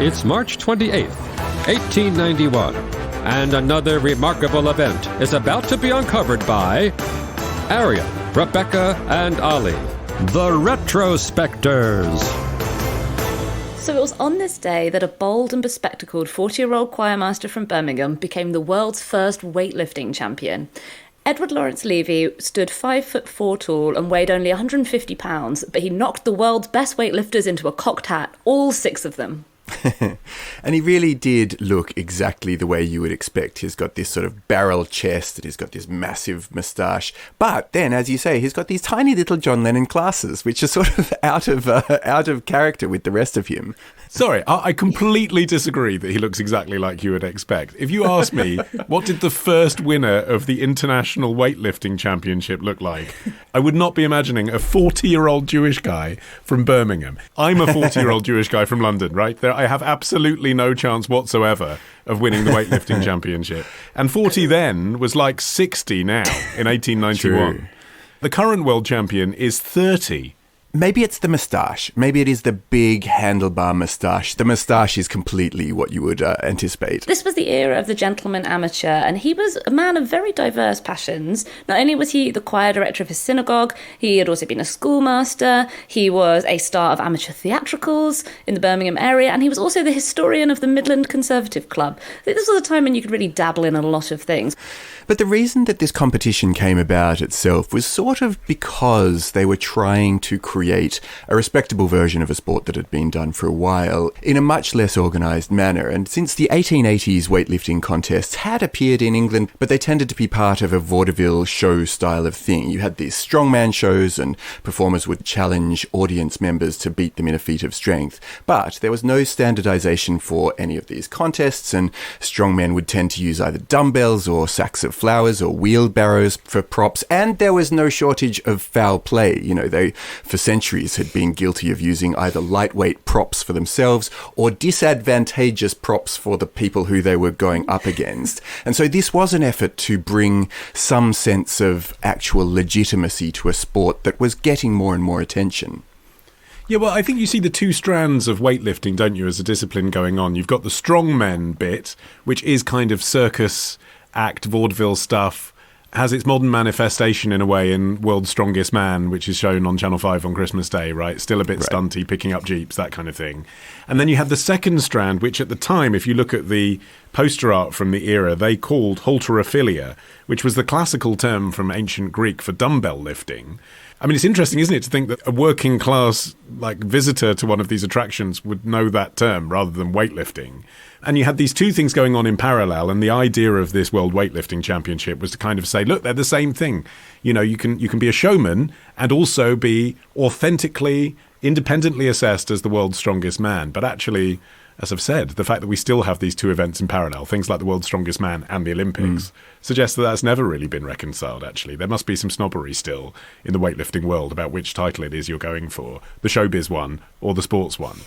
It's March 28th, 1891, and another remarkable event is about to be uncovered by Arion, Rebecca, and Olly, the Retrospectors. So it was on this day that a bold and bespectacled 40-year-old choirmaster from Birmingham became the world's first weightlifting champion. Edward Lawrence Levy stood 5'4" tall and weighed only 150 pounds, but he knocked the world's best weightlifters into a cocked hat, all 6 of them. And he really did look exactly the way you would expect. He's got this sort of barrel chest and he's got this massive moustache. But then, as you say, he's got these tiny little John Lennon glasses, which are sort of out of character with the rest of him. Sorry, I completely disagree that he looks exactly like you would expect. If you ask me, what did the first winner of the International Weightlifting Championship look like? I would not be imagining a 40-year-old Jewish guy from Birmingham. I'm a 40-year-old Jewish guy from London, right? I have absolutely no chance whatsoever of winning the weightlifting championship. And 40 then was like 60 now in 1891. True. The current world champion is 30. Maybe it's the moustache. Maybe it is the big handlebar moustache. The moustache is completely what you would anticipate. This was the era of the gentleman amateur, and he was a man of very diverse passions. Not only was he the choir director of his synagogue, he had also been a schoolmaster, he was a star of amateur theatricals in the Birmingham area, and he was also the historian of the Midland Conservative Club. This was a time when you could really dabble in a lot of things. But the reason that this competition came about itself was sort of because they were trying to create a respectable version of a sport that had been done for a while in a much less organised manner. And since the 1880s weightlifting contests had appeared in England, but they tended to be part of a vaudeville show style of thing. You had these strongman shows and performers would challenge audience members to beat them in a feat of strength. But there was no standardisation for any of these contests, and strongmen would tend to use either dumbbells or sacks of flowers or wheelbarrows for props, and there was no shortage of foul play. You know, they for centuries had been guilty of using either lightweight props for themselves or disadvantageous props for the people who they were going up against. And so this was an effort to bring some sense of actual legitimacy to a sport that was getting more and more attention. Yeah, well, I think you see the two strands of weightlifting, don't you, as a discipline going on. You've got the strongmen bit, which is kind of circus act, vaudeville stuff, has its modern manifestation in a way in World's Strongest Man, which is shown on Channel 5 on Christmas Day, right? Still a bit stunty, picking up jeeps, that kind of thing. And then you have the second strand, which at the time, if you look at the poster art from the era, they called halterophilia, which was the classical term from ancient Greek for dumbbell lifting. I mean, it's interesting, isn't it, to think that a working class visitor to one of these attractions would know that term rather than weightlifting. And you had these two things going on in parallel, and the idea of this World Weightlifting Championship was to kind of say, look, they're the same thing. You know, you can be a showman and also be authentically, independently assessed as the world's strongest man. But actually, as I've said, the fact that we still have these two events in parallel, things like the world's strongest man and the Olympics, suggests that that's never really been reconciled, actually. There must be some snobbery still in the weightlifting world about which title it is you're going for, the showbiz one or the sports one.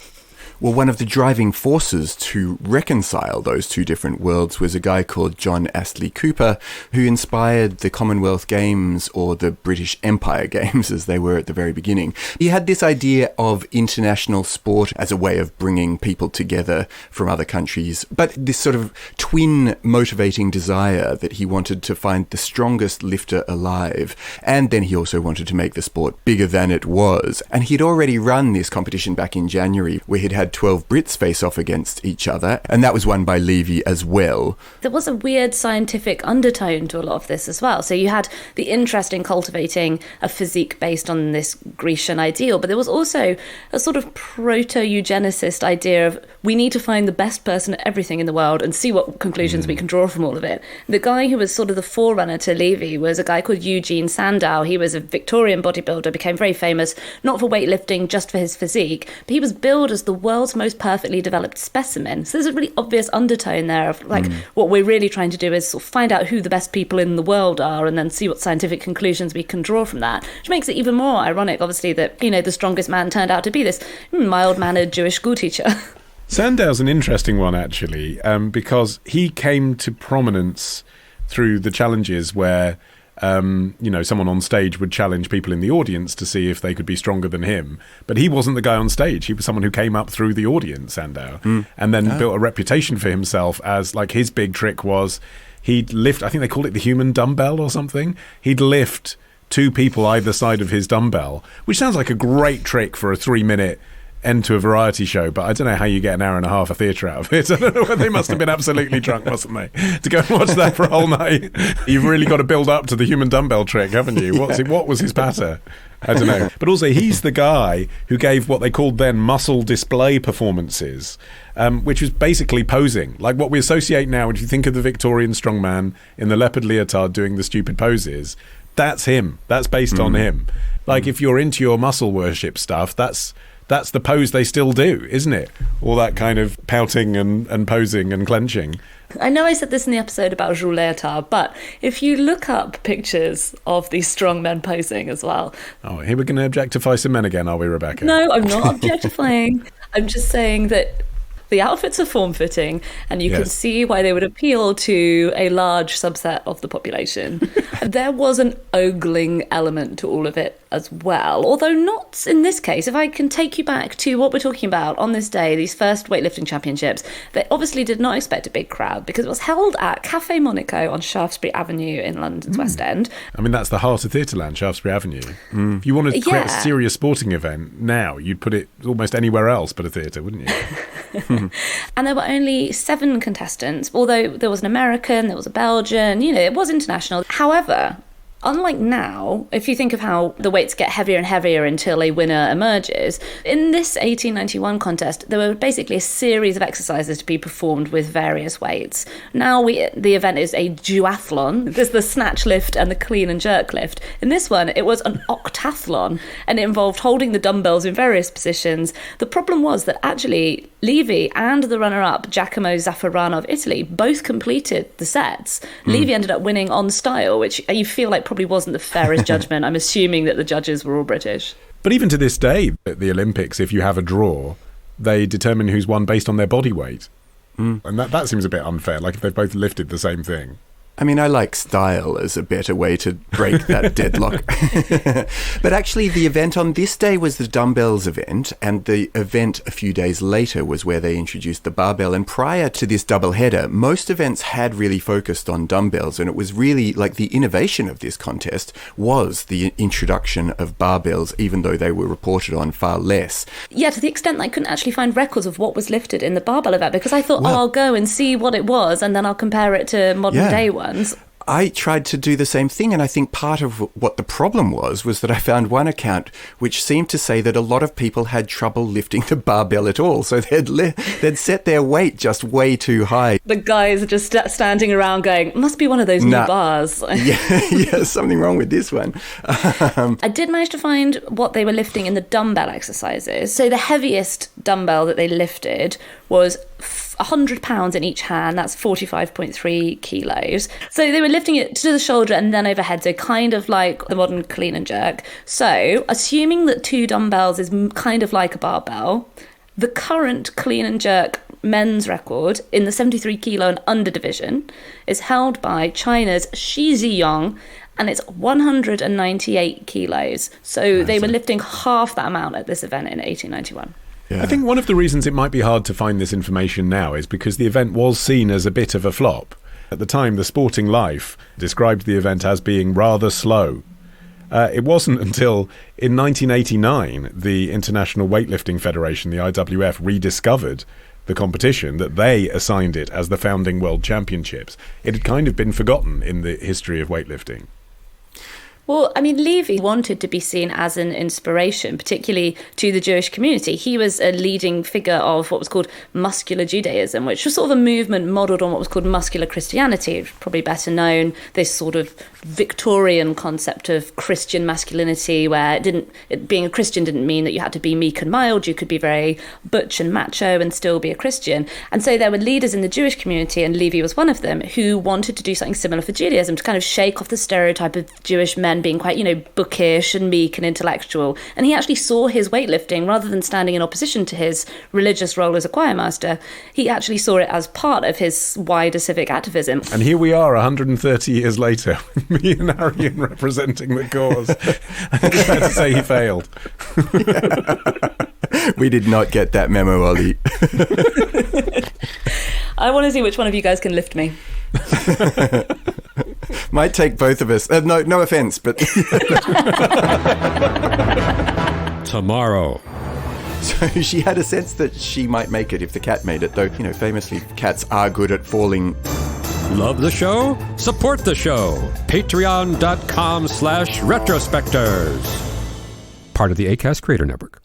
Well, one of the driving forces to reconcile those two different worlds was a guy called John Astley Cooper, who inspired the Commonwealth Games, or the British Empire Games as they were at the very beginning. He had this idea of international sport as a way of bringing people together from other countries, but this sort of twin motivating desire that he wanted to find the strongest lifter alive, and then he also wanted to make the sport bigger than it was. And he'd already run this competition back in January, where he'd had 12 Brits face off against each other, and that was won by Levy as well. There was a weird scientific undertone to a lot of this as well. So you had the interest in cultivating a physique based on this Grecian ideal, but there was also a sort of proto-eugenicist idea of we need to find the best person at everything in the world and see what conclusions we can draw from all of it. The guy who was sort of the forerunner to Levy was a guy called Eugene Sandow. He was a Victorian bodybuilder, became very famous, not for weightlifting, just for his physique, but he was billed as the world's most perfectly developed specimen. So there's a really obvious undertone there of what we're really trying to do is sort of find out who the best people in the world are and then see what scientific conclusions we can draw from that, which makes it even more ironic, obviously, that, you know, the strongest man turned out to be this mild-mannered Jewish schoolteacher. Sandow's an interesting one, actually, because he came to prominence through the challenges where someone on stage would challenge people in the audience to see if they could be stronger than him. But he wasn't the guy on stage. He was someone who came up through the audience, Sandow, and then built a reputation for himself as, like, his big trick was he'd lift, I think they called it the human dumbbell or something. He'd lift 2 people either side of his dumbbell, which sounds like a great trick for a 3-minute end to a variety show, but I don't know how you get an hour and a half of theatre out of it. I don't know. They must have been absolutely drunk, mustn't they, to go and watch that for a whole night? You've really got to build up to the human dumbbell trick, haven't you? What was his patter? I don't know. But also, he's the guy who gave what they called then muscle display performances, which was basically posing. Like what we associate now, if you think of the Victorian strongman in the leopard leotard doing the stupid poses, that's him. That's based on him. Like if you're into your muscle worship stuff, that's the pose they still do, isn't it? All that kind of pouting and posing and clenching. I know I said this in the episode about Jules Léotard, but if you look up pictures of these strong men posing as well. Oh, here we're going to objectify some men again, are we, Rebecca? No, I'm not objectifying. I'm just saying that the outfits are form-fitting, and you can see why they would appeal to a large subset of the population. There was an ogling element to all of it as well, although not in this case. If I can take you back to what we're talking about on this day, these first weightlifting championships, they obviously did not expect a big crowd because it was held at Cafe Monaco on Shaftesbury Avenue in London's West End. I mean, that's the heart of Theatreland, Shaftesbury Avenue. If you wanted to create a serious sporting event now, you'd put it almost anywhere else but a theatre, wouldn't you? And there were only 7 contestants, although there was an American, there was a Belgian, it was international. However, unlike now, if you think of how the weights get heavier and heavier until a winner emerges, in this 1891 contest, there were basically a series of exercises to be performed with various weights. Now the event is a duathlon. There's the snatch lift and the clean and jerk lift. In this one, it was an octathlon, and it involved holding the dumbbells in various positions. The problem was that actually Levy and the runner-up, Giacomo Zaffarano of Italy, both completed the sets. Levy ended up winning on style, which you feel like probably wasn't the fairest judgment. I'm assuming that the judges were all British. But even to this day, at the Olympics, if you have a draw, they determine who's won based on their body weight. And that seems a bit unfair, like if they've both lifted the same thing. I mean, I like style as a better way to break that deadlock. But actually, the event on this day was the dumbbells event, and the event a few days later was where they introduced the barbell. And prior to this double header, most events had really focused on dumbbells, and it was really like the innovation of this contest was the introduction of barbells, even though they were reported on far less. Yeah, to the extent that I couldn't actually find records of what was lifted in the barbell event, because I thought, I'll go and see what it was, and then I'll compare it to modern day ones. I tried to do the same thing, and I think part of what the problem was that I found one account which seemed to say that a lot of people had trouble lifting the barbell at all, so they'd set their weight just way too high. The guys are just standing around going, must be one of those new bars. Yeah, something wrong with this one. I did manage to find what they were lifting in the dumbbell exercises. So the heaviest dumbbell that they lifted was 100 pounds in each hand. That's 45.3 kilos. So they were lifting it to the shoulder and then overhead, so kind of like the modern clean and jerk. So assuming that 2 dumbbells is kind of like a barbell, the current clean and jerk men's record in the 73 kilo and under division is held by China's Shi Ziyong, and it's 198 kilos. So they were lifting half that amount at this event in 1891. I think one of the reasons it might be hard to find this information now is because the event was seen as a bit of a flop. At the time, the Sporting Life described the event as being rather slow. It wasn't until in 1989 the International Weightlifting Federation, the IWF, rediscovered the competition that they assigned it as the founding World Championships. It had kind of been forgotten in the history of weightlifting. Well, I mean, Levy wanted to be seen as an inspiration, particularly to the Jewish community. He was a leading figure of what was called muscular Judaism, which was sort of a movement modelled on what was called muscular Christianity, probably better known, this sort of Victorian concept of Christian masculinity, where being a Christian didn't mean that you had to be meek and mild. You could be very butch and macho and still be a Christian. And so there were leaders in the Jewish community, and Levy was one of them, who wanted to do something similar for Judaism, to kind of shake off the stereotype of Jewish men men being quite, bookish and meek and intellectual. And he actually saw his weightlifting, rather than standing in opposition to his religious role as a choirmaster, he actually saw it as part of his wider civic activism. And here we are 130 years later, me and Arion representing the cause. I think it's fair to say he failed. We did not get that memo, Olly. I want to see which one of you guys can lift me. Might take both of us. No offense, but... Tomorrow. So she had a sense that she might make it if the cat made it, though, famously, cats are good at falling. Love the show? Support the show. Patreon.com/retrospectors. Part of the Acast Creator Network.